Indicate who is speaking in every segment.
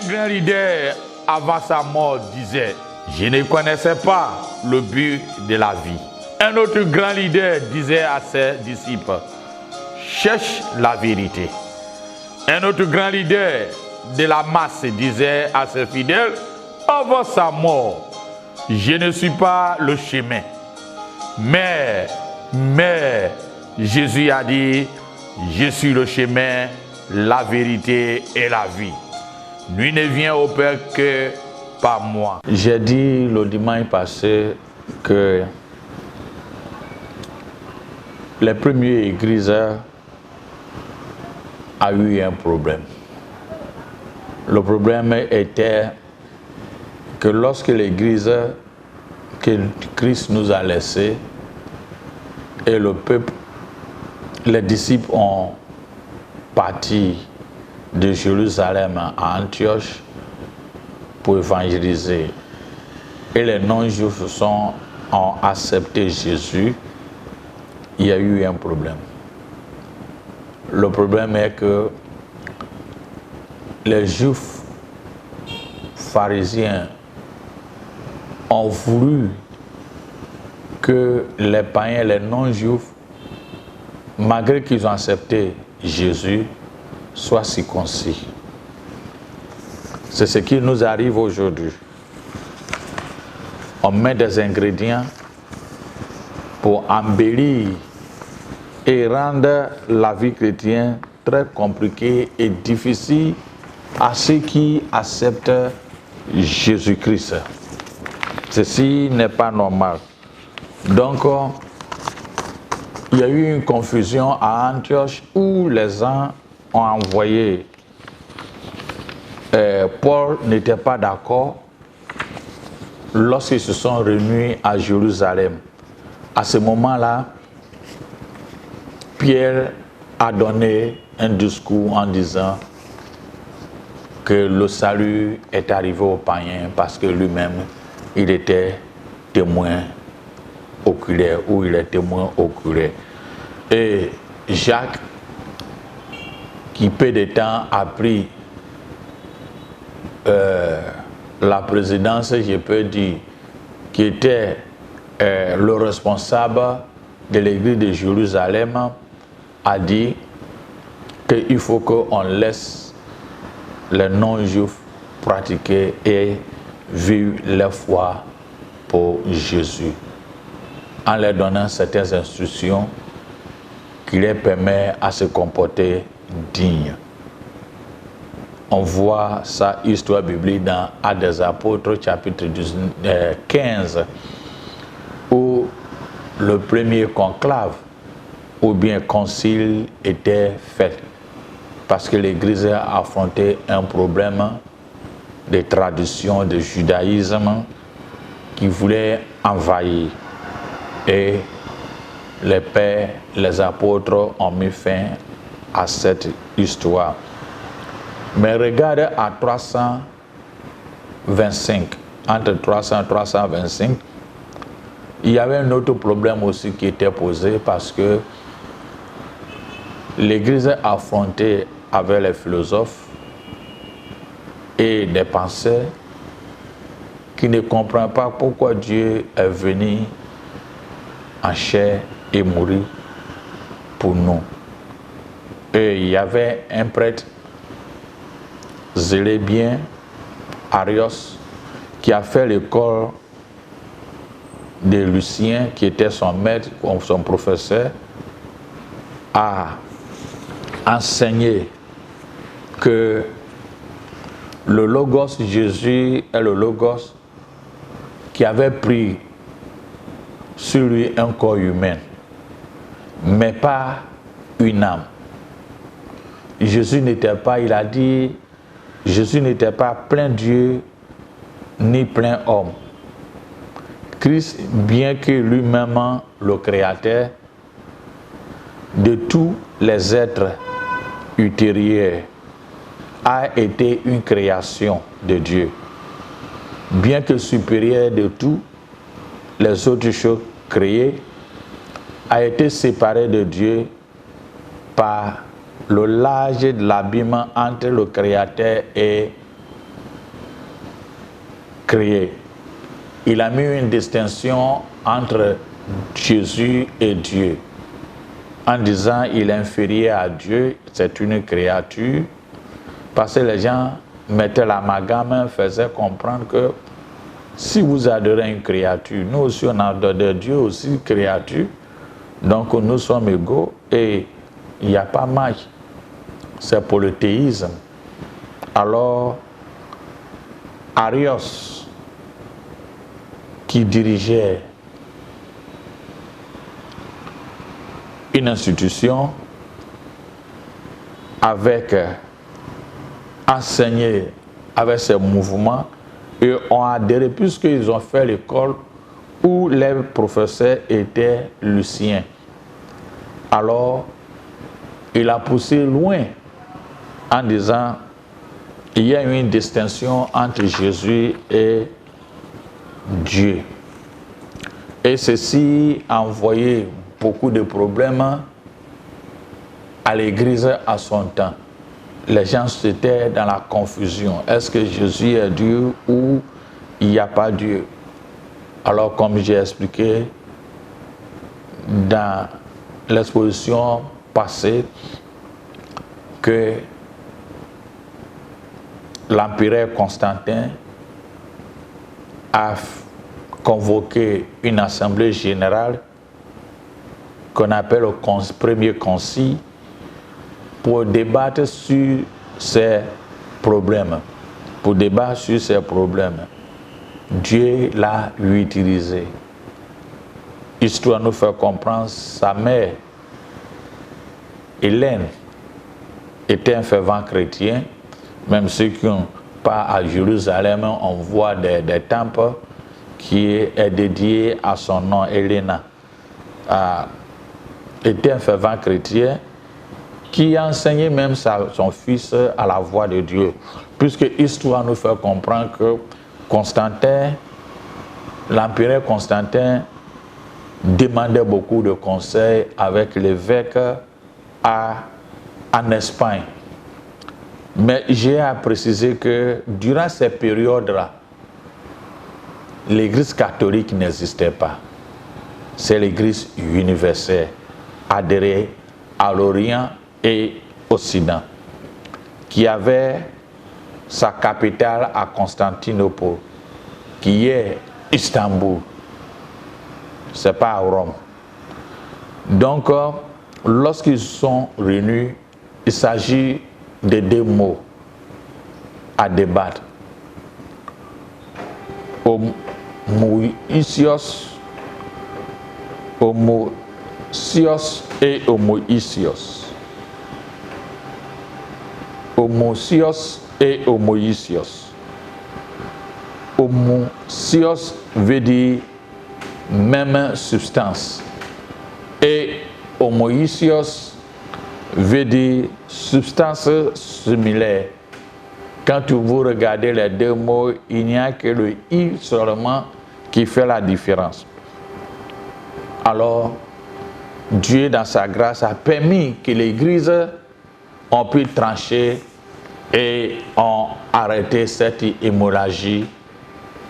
Speaker 1: grand leader, avant sa mort, disait, je ne connaissais pas le but de la vie. Un autre grand leader disait à ses disciples, cherche la vérité. Un autre grand leader de la masse disait à ses fidèles, avant sa mort, je ne suis pas le chemin. Mais Jésus a dit, je suis le chemin, la vérité et la vie. Nul ne vient au Père que par moi. J'ai dit le dimanche passé que les premières églises a eu un problème. Le problème était que lorsque l'église que Christ nous a laissée et le peuple, les disciples ont parti de Jérusalem à Antioche pour évangéliser. Et les non-juifs ont accepté Jésus. Il y a eu un problème. Le problème est que les juifs pharisiens ont voulu que les païens, les non-juifs, malgré qu'ils ont accepté Jésus, soient circoncis. C'est ce qui nous arrive aujourd'hui. On met des ingrédients pour embellir et rendre la vie chrétienne très compliquée et difficile à ceux qui acceptent Jésus-Christ. Ceci n'est pas normal. Donc, il y a eu une confusion à Antioche où les gens ont envoyé. Paul n'était pas d'accord lorsqu'ils se sont réunis à Jérusalem. À ce moment-là, Pierre a donné un discours en disant que le salut est arrivé aux païens parce que lui-même, il était témoin oculaire, ou il est témoin oculaire. Et Jacques, qui peu de temps a pris la présidence, je peux dire, qui était le responsable de l'église de Jérusalem, a dit qu'il faut qu'on laisse les non-juifs pratiquer et vivre leur foi pour Jésus, en leur donnant certaines instructions qui leur permettent à se comporter digne. On voit sa histoire biblique dans Actes des Apôtres, chapitre 15, où le premier conclave ou bien concile était fait parce que l'Église a affronté un problème de tradition, de judaïsme qui voulait envahir. Et les pères, les apôtres ont mis fin à cette histoire. Mais regarde à 325, entre 300 et 325, il y avait un autre problème aussi qui était posé parce que l'Église affrontée avec les philosophes et des penseurs qui ne comprennent pas pourquoi Dieu est venu en chair et mourir pour nous. Et il y avait un prêtre zélé bien, Arios, qui a fait l'école de Lucien, qui était son maître, son professeur, a enseigné que le Logos Jésus est le Logos qui avait pris sur lui un corps humain, mais pas une âme. Jésus n'était pas, il a dit, Jésus n'était pas plein Dieu ni plein homme. Christ, bien que lui-même le Créateur de tous les êtres ultérieurs, a été une création de Dieu. Bien que supérieur de tous les autres choses créées, a été séparé de Dieu par le large de l'abîme entre le Créateur et créé. Il a mis une distinction entre Jésus et Dieu, en disant il est inférieur à Dieu, c'est une créature, parce que les gens mettaient l'amalgame, faisaient comprendre que si vous adorez une créature, nous aussi on adore Dieu aussi créature, donc nous sommes égaux et il n'y a pas mal. C'est polythéisme. Alors, Arios, qui dirigeait une institution, avec enseigné avec ces mouvements, et ont adhéré puisqu'ils ont fait l'école où les professeurs étaient luciens. Alors, il a poussé loin en disant il y a une distinction entre Jésus et Dieu. Et ceci a envoyé beaucoup de problèmes à l'Église à son temps. Les gens étaient dans la confusion. Est-ce que Jésus est Dieu ou il n'y a pas Dieu? Alors, comme j'ai expliqué dans l'exposition passée, que l'empereur Constantin a convoqué une assemblée générale qu'on appelle le premier concile pour débattre sur ces problèmes. Pour débattre sur ces problèmes. Dieu l'a utilisé. Histoire nous fait comprendre, sa mère, Hélène, était un fervent chrétien. Même ceux qui n'ont pas à Jérusalem, on voit des temples qui est dédié à son nom, Helena. Était un fervent chrétien qui a enseigné même son fils à la voix de Dieu. Puisque l'histoire nous fait comprendre que Constantin, l'empereur Constantin, demandait beaucoup de conseils avec l'évêque en Espagne. Mais j'ai à préciser que durant ces périodes-là, l'Église catholique n'existait pas. C'est l'Église universelle, adhérée à l'Orient et Occident, qui avait sa capitale à Constantinople, qui est Istanbul. Ce n'est pas à Rome. Donc, lorsqu'ils sont réunis, il s'agit de deux mots à débattre. Homoousios et homoousios. Homousios et homoousios. Homousios veut dire même substance. Et homoousios veut dire substance similaire. Quand vous regardez les deux mots, il n'y a que le i seulement qui fait la différence. Alors, Dieu, dans sa grâce, a permis que l'Église ait pu trancher et ont arrêté cette hémorragie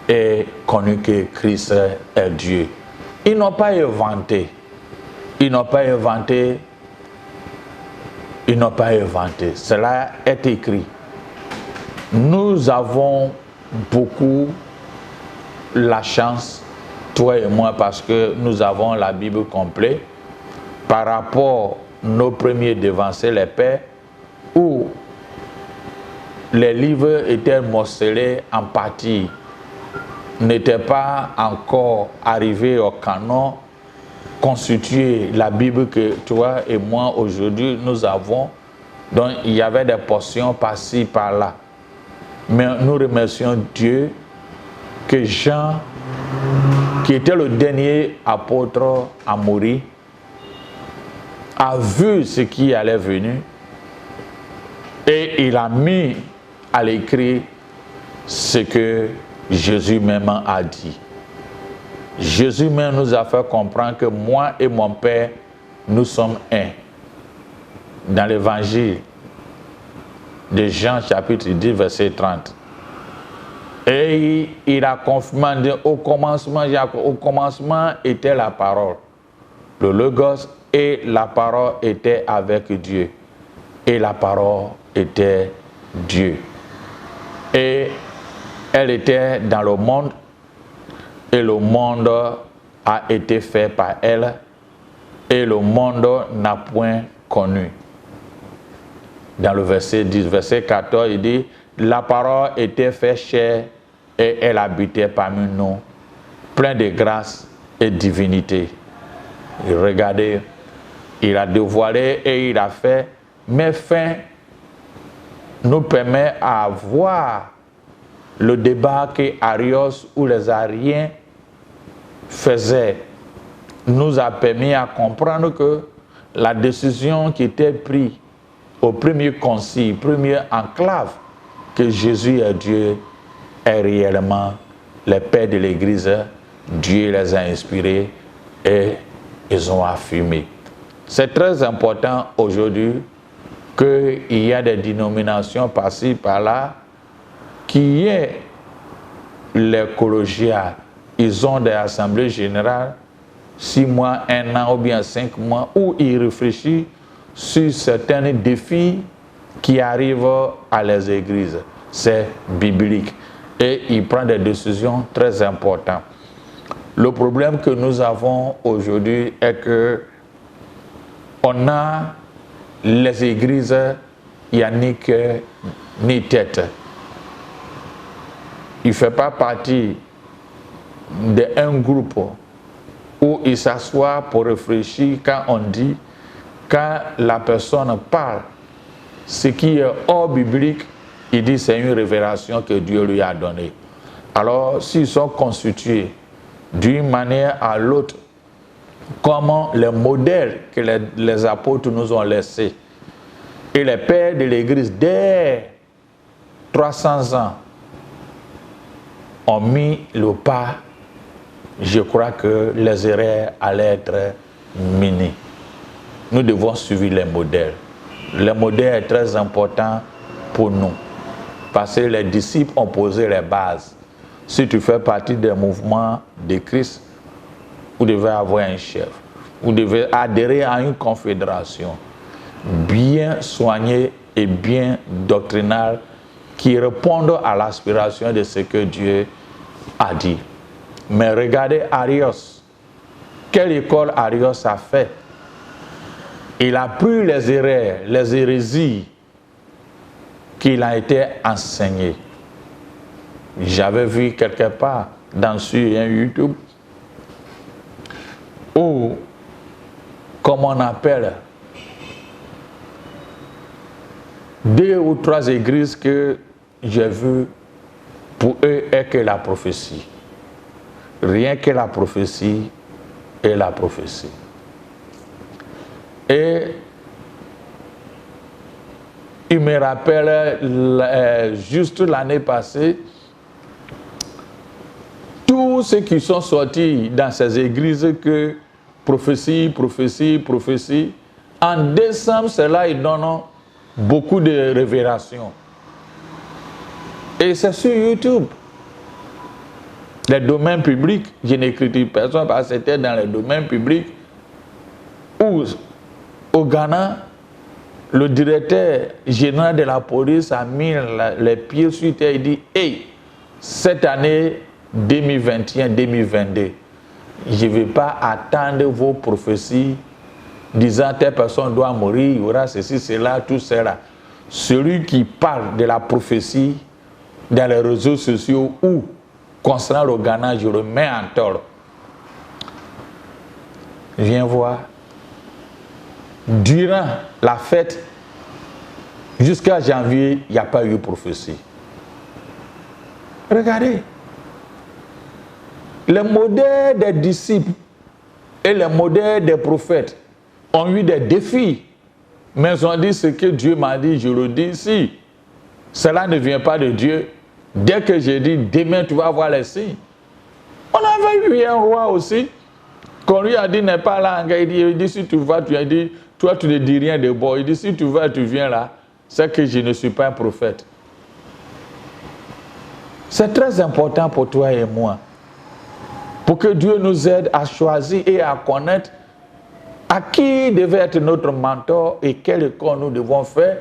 Speaker 1: et connu que Christ est Dieu. Ils n'ont pas inventé. Ils n'ont pas inventé. Ils n'ont pas inventé. Cela est écrit. Nous avons beaucoup la chance, toi et moi, parce que nous avons la Bible complète, par rapport à nos premiers devancés, les pères, où les livres étaient morcelés en partie, n'étaient pas encore arrivés au canon constitué, la Bible que toi et moi aujourd'hui nous avons. Donc il y avait des portions par-ci, par-là. Mais nous remercions Dieu que Jean, qui était le dernier apôtre à mourir, a vu ce qui allait venir et il a mis à l'écrit ce que Jésus même a dit. Jésus même nous a fait comprendre que moi et mon Père, nous sommes un. Dans l'évangile de Jean chapitre 10, verset 30. Et il a confirmé, au commencement était la parole. Le Logos et la parole étaient avec Dieu. Et la parole était Dieu. Et elle était dans le monde. Et le monde a été fait par elle. Et le monde n'a point connu. Dans le verset 10, verset 14, il dit, la parole était faite chair et elle habitait parmi nous, plein de grâce et de divinité. Et regardez, il a dévoilé et il a fait, mais fin nous permet à voir le débat que Arios ou les Ariens faisaient, nous a permis à comprendre que la décision qui était prise au premier concile, premier enclave, que Jésus est Dieu, est réellement les pères de l'Église. Dieu les a inspirés et ils ont affirmé. C'est très important aujourd'hui qu'il y a des dénominations par-ci, par-là, qui est l'écologie. Ils ont des assemblées générales, 6 mois, 1 an ou bien 5 mois, où ils réfléchissent sur certains défis qui arrivent à les églises. C'est biblique. Et ils prennent des décisions très importantes. Le problème que nous avons aujourd'hui est que on a les églises, il n'y a ni queue ni tête. Il ne fait pas partie d'un groupe où il s'assoit pour réfléchir quand on dit, quand la personne parle, ce qui est hors biblique, il dit c'est une révélation que Dieu lui a donnée. Alors, s'ils sont constitués d'une manière à l'autre, comme les modèles que les apôtres nous ont laissés, et les pères de l'Église, dès 300 ans, ont mis le pas, je crois que les erreurs allaient être minimes. Nous devons suivre les modèles. Le modèle est très important pour nous. Parce que les disciples ont posé les bases. Si tu fais partie des mouvements de Christ, vous devez avoir un chef. Vous devez adhérer à une confédération bien soignée et bien doctrinale qui répondent à l'aspiration de ce que Dieu a dit. Mais regardez Arios. Quelle école Arios a fait? Il a pris les erreurs, les hérésies qu'il a été enseigné. J'avais vu quelque part sur un YouTube où, comme on appelle, 2 ou 3 églises que j'ai vues, pour eux est que la prophétie. Rien que la prophétie et la prophétie. Et il me rappelle, juste l'année passée, tous ceux qui sont sortis dans ces églises que prophétie, prophétie, prophétie, en décembre, c'est là ils donnent beaucoup de révélations. Et c'est sur YouTube. Les domaines publics, je n'écris personne parce que c'était dans les domaines publics où, au Ghana, le directeur général de la police a mis les pieds sur terre et dit, hey, cette année 2021-2022, je ne vais pas attendre vos prophéties disant telle personne doit mourir, il y aura ceci, cela, tout cela. Celui qui parle de la prophétie dans les réseaux sociaux ou concernant le Ghana, je le mets en tort. Viens voir. Durant la fête, jusqu'à janvier, il n'y a pas eu de prophétie. Regardez. Les modèles des disciples et les modèles des prophètes ont eu des défis. Mais ils ont dit ce que Dieu m'a dit, je le dis ici. Cela ne vient pas de Dieu. Dès que j'ai dit, demain tu vas voir les signes. On avait eu un roi aussi, qu'on lui a dit, n'est pas là. Il dit, si tu vas, tu as dit, toi tu ne dis rien de bon. Il dit, si tu vas, tu viens là, c'est que je ne suis pas un prophète. C'est très important pour toi et moi. Pour que Dieu nous aide à choisir et à connaître à qui devait être notre mentor et quelle école nous devons faire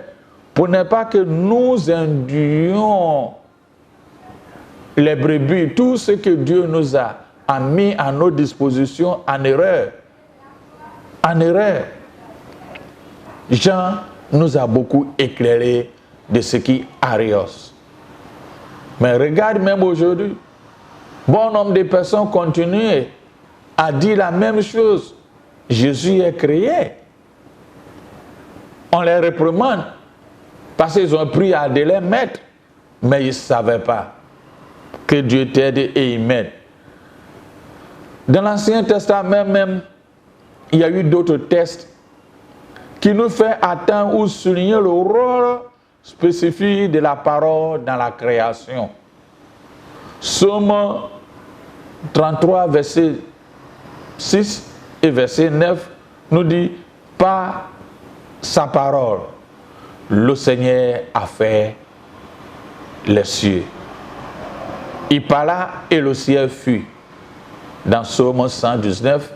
Speaker 1: pour ne pas que nous induisions les brebis, tout ce que Dieu nous a mis à notre disposition en erreur. En erreur. Jean nous a beaucoup éclairé de ce qui est Arios. Mais regarde même aujourd'hui, bon nombre de personnes continuent à dire la même chose. Jésus est créé. On les réprimande parce qu'ils ont pris à de les mettre, mais ils ne savaient pas. Que Dieu t'aide et y mette. Dans l'Ancien Testament même, il y a eu d'autres textes qui nous font attendre ou souligner le rôle spécifique de la parole dans la création. Psaume 33, verset 6 et verset 9 nous dit, par sa parole, le Seigneur a fait les cieux. Il parla et le ciel fut. Dans Psaume 119,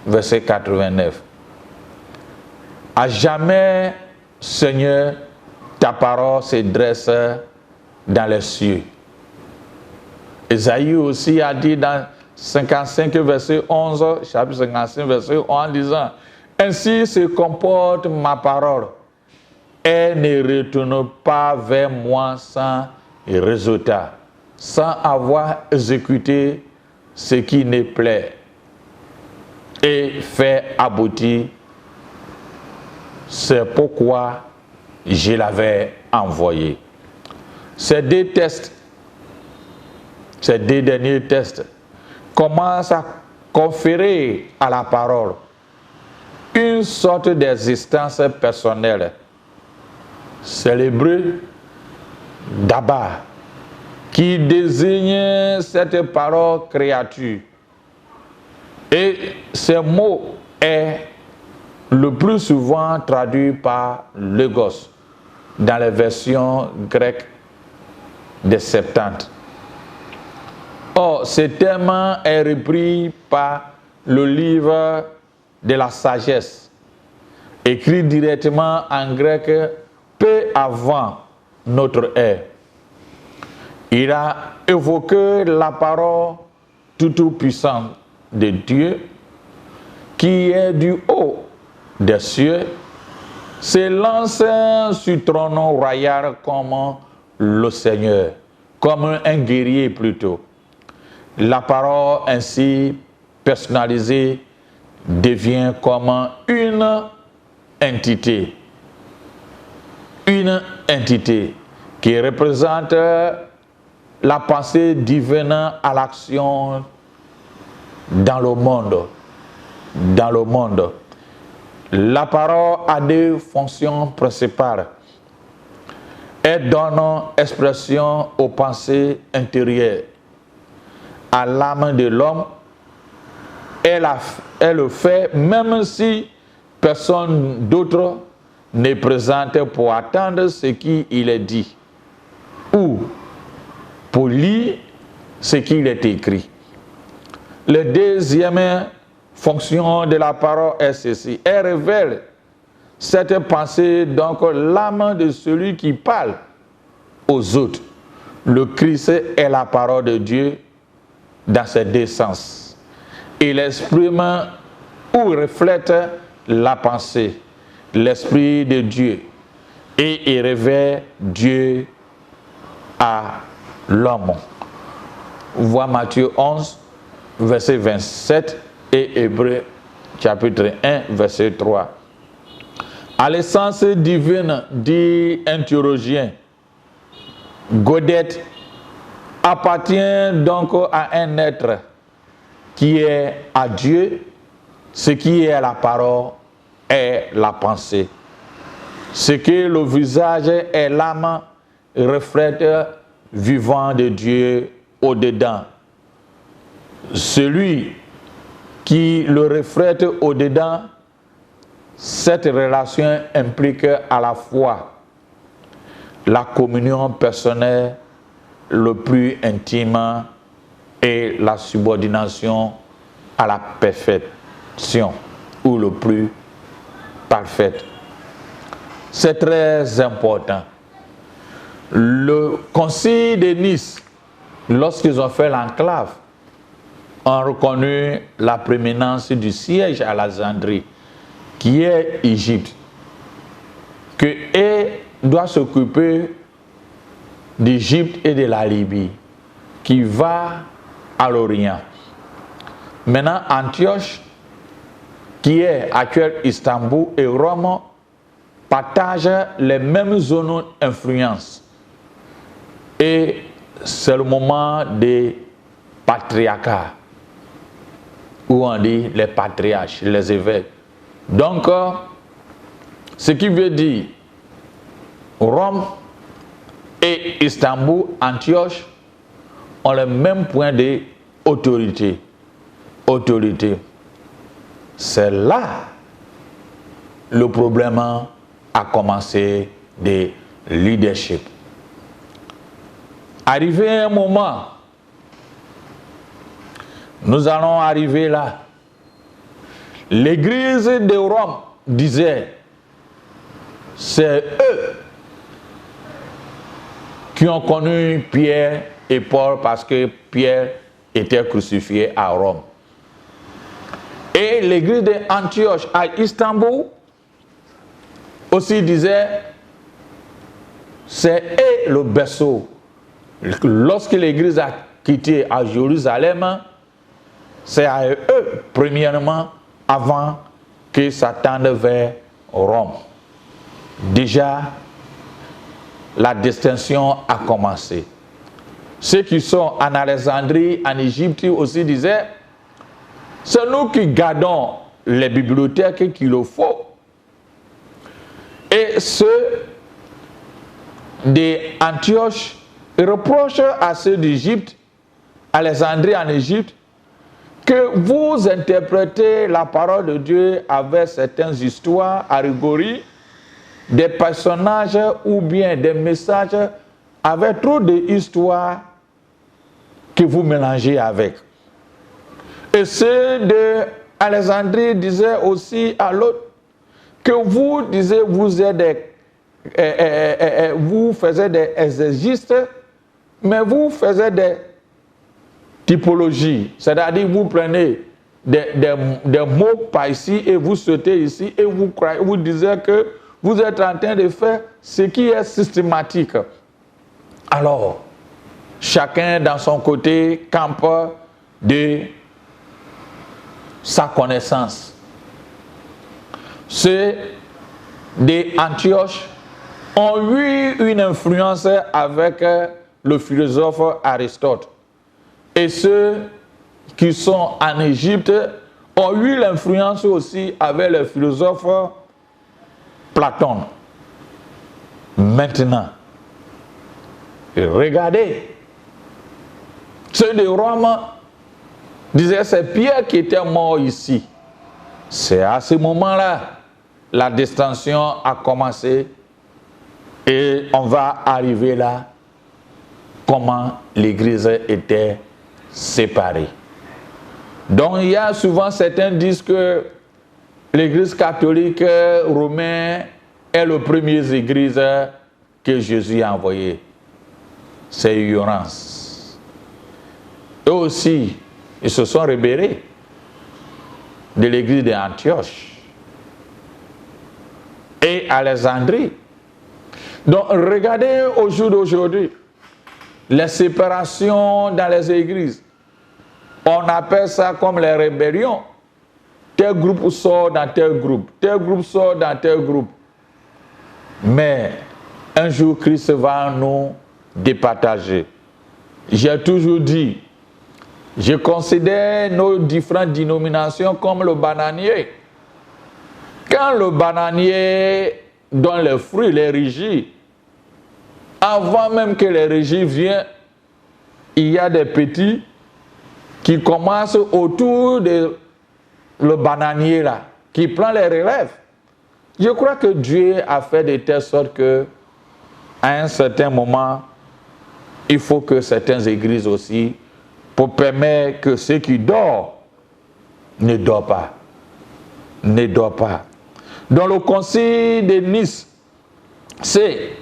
Speaker 1: verset 89. À jamais, Seigneur, ta parole se dresse dans les cieux. Ésaïe aussi a dit dans 55, verset 11, chapitre 55, verset 11, en disant, ainsi se comporte ma parole. Elle ne retourne pas vers moi sans résultat, sans avoir exécuté ce qui ne plaît et fait aboutir. C'est pourquoi je l'avais envoyé. Ces deux tests, ces deux derniers tests, commencent à conférer à la parole une sorte d'existence personnelle. C'est l'hébreu d'Abba qui désigne cette parole créature. Et ce mot est le plus souvent traduit par logos dans les versions grecques des Septante. Or, ce terme est repris par le livre de la sagesse, écrit directement en grec peu avant notre ère. Il a évoqué la parole tout-puissante de Dieu qui est du haut des cieux, s'élance sur trône royal comme le Seigneur, comme un guerrier plutôt. La parole ainsi personnalisée devient comme une entité qui représente la pensée divine à l'action dans le monde. Dans le monde. La parole a deux fonctions principales. Elle donne expression aux pensées intérieures, à l'âme de l'homme. Elle le fait même si personne d'autre n'est présente pour attendre ce qu'il est dit ou pour lire ce qu'il est écrit. La deuxième fonction de la parole est ceci. Elle révèle cette pensée, donc l'âme de celui qui parle aux autres. Le Christ est la parole de Dieu dans ses deux sens. Il exprime ou reflète la pensée, l'Esprit de Dieu, et il révèle Dieu à l'homme. Vois Matthieu 11, verset 27 et Hébreux chapitre 1, verset 3. À l'essence divine, dit un théologien, Godet appartient donc à un être qui est à Dieu, ce qui est la parole est la pensée. Ce que le visage est l'âme reflète vivant de Dieu au-dedans. Celui qui le reflète au-dedans, cette relation implique à la fois la communion personnelle le plus intime et la subordination à la perfection ou le plus parfaite. C'est très important. Le concile de Nice, lorsqu'ils ont fait l'enclave, ont reconnu la prééminence du siège à Alexandrie, qui est Égypte, que et doit s'occuper d'Égypte et de la Libye, qui va à l'Orient. Maintenant, Antioche, qui est actuel Istanbul et Rome, partagent les mêmes zones d'influence. Et c'est le moment des patriarcats, où on dit les patriarches, les évêques. Donc, ce qui veut dire Rome et Istanbul, Antioche, ont le même point d'autorité. C'est là le problème a commencé de leadership. Arrivé un moment, nous allons arriver là. L'église de Rome disait, c'est eux qui ont connu Pierre et Paul parce que Pierre était crucifié à Rome. Et l'église d'Antioche à Istanbul aussi disait, c'est eux le berceau. Lorsque l'église a quitté à Jérusalem, c'est à eux, premièrement, avant que ça tende vers Rome. Déjà, la distinction a commencé. Ceux qui sont en Alexandrie, en Égypte aussi disaient, c'est nous qui gardons les bibliothèques qu'il le faut. Et ceux d'Antioche reprochent à ceux d'Égypte, Alexandrie en Égypte, que vous interprétez la parole de Dieu avec certaines histoires, allégories, des personnages ou bien des messages avec trop d'histoires que vous mélangez avec. Et ceux d'Alexandrie disaient aussi à l'autre que vous disiez vous êtes vous faisiez des exégistes, mais vous faisiez des typologies, c'est-à-dire vous prenez des mots par ici et vous sautez ici et vous disiez que vous êtes en train de faire ce qui est systématique. Alors, chacun dans son côté campe de sa connaissance. Ceux d'Antioche ont eu une influence avec le philosophe Aristote. Et ceux qui sont en Égypte ont eu l'influence aussi avec le philosophe Platon. Maintenant, regardez, ceux de Rome disaient c'est Pierre qui était mort ici. C'est à ce moment-là la distinction a commencé et on va arriver là comment l'Église était séparée. Donc il y a souvent certains disent que l'Église catholique romaine est le premier église que Jésus a envoyé. C'est ignorance. Eux aussi, ils se sont rebellés de l'église d'Antioche et Alexandrie. Donc regardez au jour d'aujourd'hui, les séparations dans les églises. On appelle ça comme les rébellions. Tel groupe sort dans tel groupe, tel groupe sort dans tel groupe. Mais un jour, Christ va nous départager. J'ai toujours dit, je considère nos différentes dénominations comme le bananier. Quand le bananier donne les fruits, les régis, avant même que les régis viennent, il y a des petits qui commencent autour de le bananier là, qui prend les relèves. Je crois que Dieu a fait de telle sorte que, à un certain moment, il faut que certaines églises aussi, pour permettre que ceux qui dorment ne dorment pas. Ne dorment pas. Dans le concile de Nice, c'est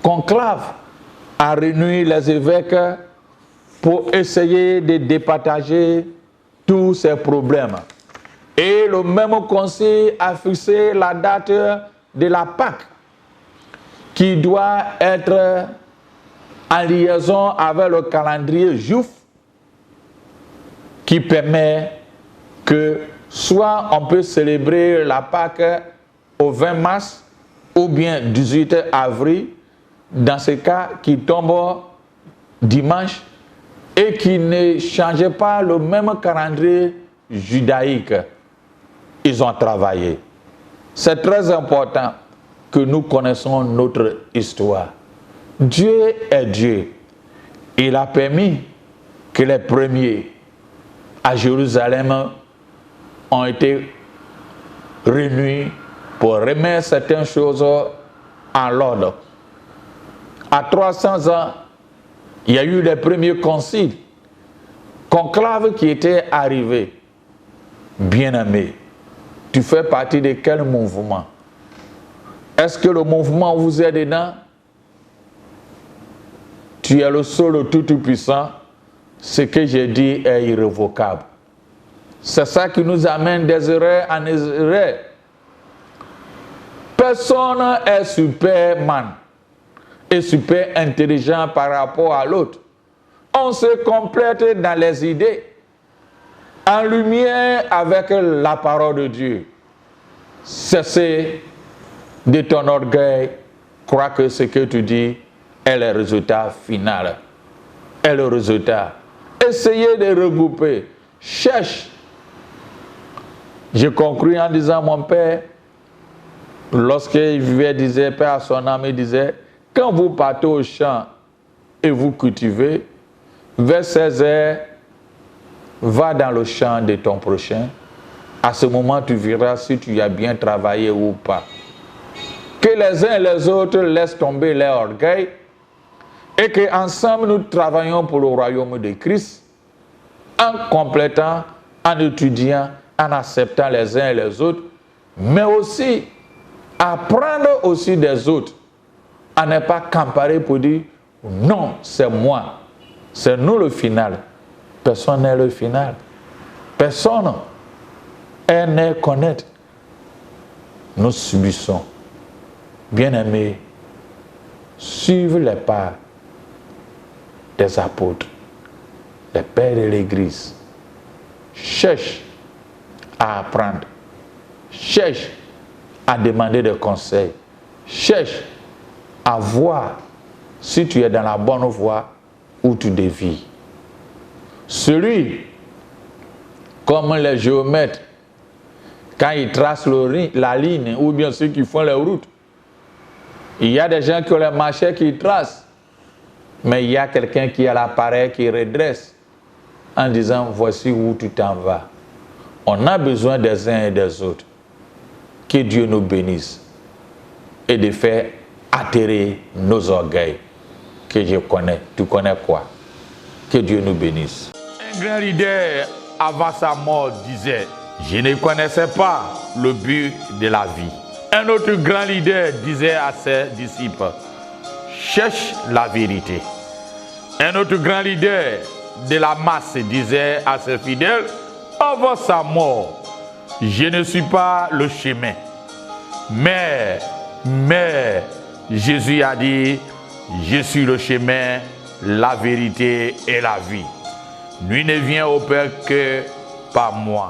Speaker 1: conclave a réuni les évêques pour essayer de départager tous ces problèmes. Et le même concile a fixé la date de la Pâque, qui doit être en liaison avec le calendrier juif, qui permet que soit on peut célébrer la Pâque au 20 mars ou bien 18 avril, dans ce cas qui tombe dimanche et qui ne changeait pas le même calendrier judaïque. Ils ont travaillé. C'est très important que nous connaissons notre histoire. Dieu est Dieu. Il a permis que les premiers à Jérusalem ont été réunis pour remettre certaines choses en l'ordre. À 300 ans, il y a eu les premiers conciles, conclaves qui étaient arrivés. Bien-aimé, tu fais partie de quel mouvement? Est-ce que le mouvement vous est dedans? Tu es le seul, le tout-puissant. Ce que j'ai dit est irrévocable. C'est ça qui nous amène des erreurs en erreur. Personne n'est superman et super intelligent par rapport à l'autre. On se complète dans les idées, en lumière avec la parole de Dieu. Cessez de ton orgueil, crois que ce que tu dis est le résultat final. Est le résultat. Essayez de regrouper. Cherche. Je conclus en disant, mon père, lorsqu'il vivait, disait, père à son âme, il disait, quand vous partez au champ et vous cultivez, vers 16 heures, va dans le champ de ton prochain. À ce moment, tu verras si tu as bien travaillé ou pas. Que les uns et les autres laissent tomber leur orgueil et qu'ensemble nous travaillons pour le royaume de Christ en complétant, en étudiant, en acceptant les uns et les autres, mais aussi apprendre aussi des autres, à ne pas comparer pour dire non, c'est moi, c'est nous le final. Personne n'est le final. Personne n'est connaître. Nous subissons. Bien-aimés, suivez les pas des apôtres, les pères de l'Église. Cherche à apprendre. Cherche à demander des conseils. Cherche à voir si tu es dans la bonne voie ou tu dévies. Celui, comme les géomètres, quand ils tracent la ligne, ou bien ceux qui font les routes, il y a des gens qui ont les marchés qui tracent, mais il y a quelqu'un qui a l'appareil qui redresse en disant voici où tu t'en vas. On a besoin des uns et des autres. Que Dieu nous bénisse et de faire atterrir nos orgueils. Que je connais, tu connais quoi? Que Dieu nous bénisse. Un grand leader avant sa mort disait, je ne connaissais pas le but de la vie. Un autre grand leader disait à ses disciples, cherche la vérité. Un autre grand leader de la masse disait à ses fidèles, avant sa mort, je ne suis pas le chemin. Mais Jésus a dit, je suis le chemin, la vérité et la vie. Nul ne vient au Père que par moi.